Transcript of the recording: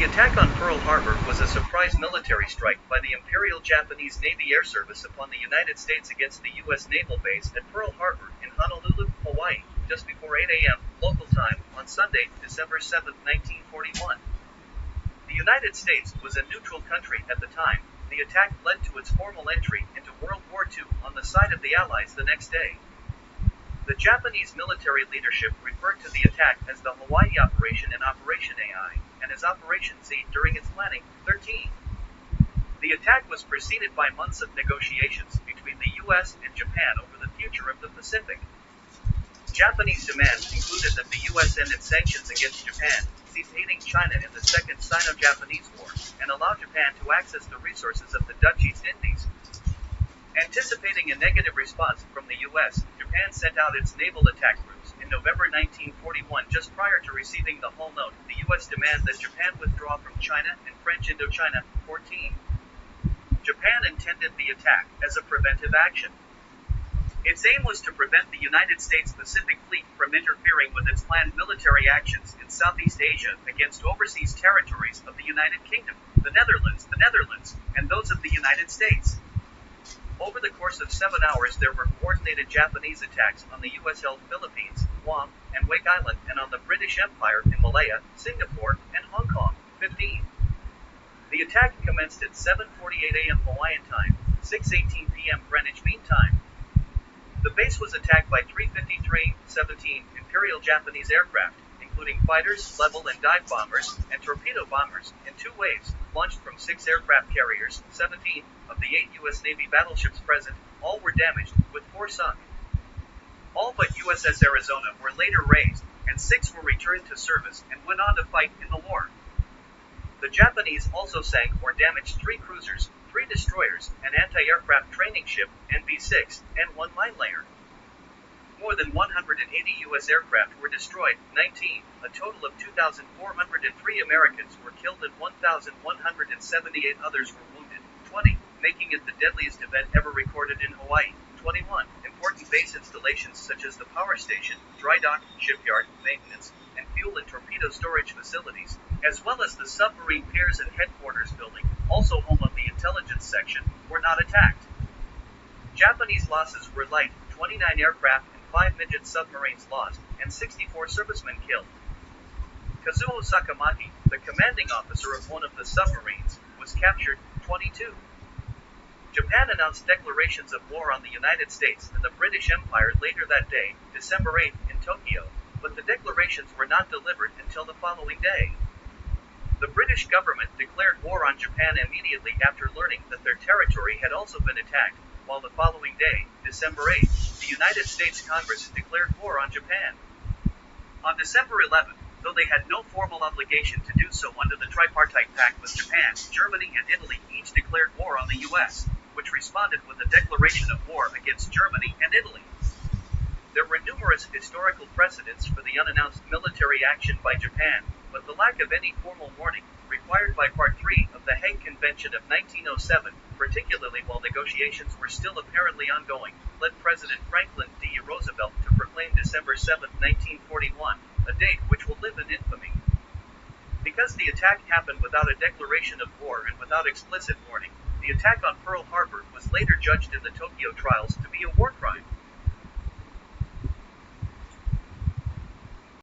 The attack on Pearl Harbor was a surprise military strike by the Imperial Japanese Navy Air Service upon the United States against the U.S. naval base at Pearl Harbor in Honolulu, Hawaii, just before 8 a.m. local time on Sunday, December 7, 1941. The United States was a neutral country at the time. The attack led to its formal entry into World War II on the side of the Allies the next day. The Japanese military leadership referred to the attack as the Hawaii Operation and Operation AI, and as Operation Z during its planning. 13. The attack was preceded by months of negotiations between the U.S. and Japan over the future of the Pacific. Japanese demands included that the U.S. end its sanctions against Japan, cease aiding China in the Second Sino-Japanese War, and allow Japan to access the resources of the Dutch East Indies. Anticipating a negative response from the U.S., Japan sent out its naval attack groups in November 1941 just prior to receiving the Hull Note, the U.S. demand that Japan withdraw from China and French Indochina. 14. Japan intended the attack as a preventive action. Its aim was to prevent the United States Pacific Fleet from interfering with its planned military actions in Southeast Asia against overseas territories of the United Kingdom, the Netherlands, and those of the United States. Over the course of 7 hours there were coordinated Japanese attacks on the U.S.-held Philippines, Guam, and Wake Island, and on the British Empire in Malaya, Singapore, and Hong Kong. 15. The attack commenced at 7:48 a.m. Hawaiian time, 6:18 p.m. Greenwich Mean Time. The base was attacked by 353-17 Imperial Japanese aircraft, including fighters, level and dive bombers, and torpedo bombers, in 2 waves, launched from 6 aircraft carriers. 17 of the 8 U.S. Navy battleships present, all were damaged, with 4 sunk. All but USS Arizona were later raised, and 6 were returned to service and went on to fight in the war. The Japanese also sank or damaged 3 cruisers, 3 destroyers, an anti-aircraft training ship, NB-6, and 1 mine layer. More than 180 U.S. aircraft were destroyed. 19. A total of 2,403 Americans were killed and 1,178 others were wounded. 20. Making it the deadliest event ever recorded in Hawaii. 21. Important base installations such as the power station, dry dock, shipyard, maintenance, and fuel and torpedo storage facilities, as well as the submarine piers and headquarters building, also home of the intelligence section, were not attacked. Japanese losses were light, 29 aircraft and 5 midget submarines lost, and 64 servicemen killed. Kazuo Sakamaki, the commanding officer of one of the submarines, was captured. 22. Japan announced declarations of war on the United States and the British Empire later that day, December 8, in Tokyo, but the declarations were not delivered until the following day. The British government declared war on Japan immediately after learning that their territory had also been attacked, while the following day, December 8, the United States Congress declared war on Japan. On December 11, though they had no formal obligation to do so under the tripartite pact with Japan, Germany and Italy each declared war on the U.S., which responded with a declaration of war against Germany and Italy. There were numerous historical precedents for the unannounced military action by Japan, but the lack of any formal warning, required by Part 3 of the Hague Convention of 1907, particularly while negotiations were still apparently ongoing, led President Franklin D. Roosevelt to proclaim December 7, 1941, a date which will live in infamy. Because the attack happened without a declaration of war and without explicit warning, the attack on Pearl Harbor was later judged in the Tokyo trials to be a war crime.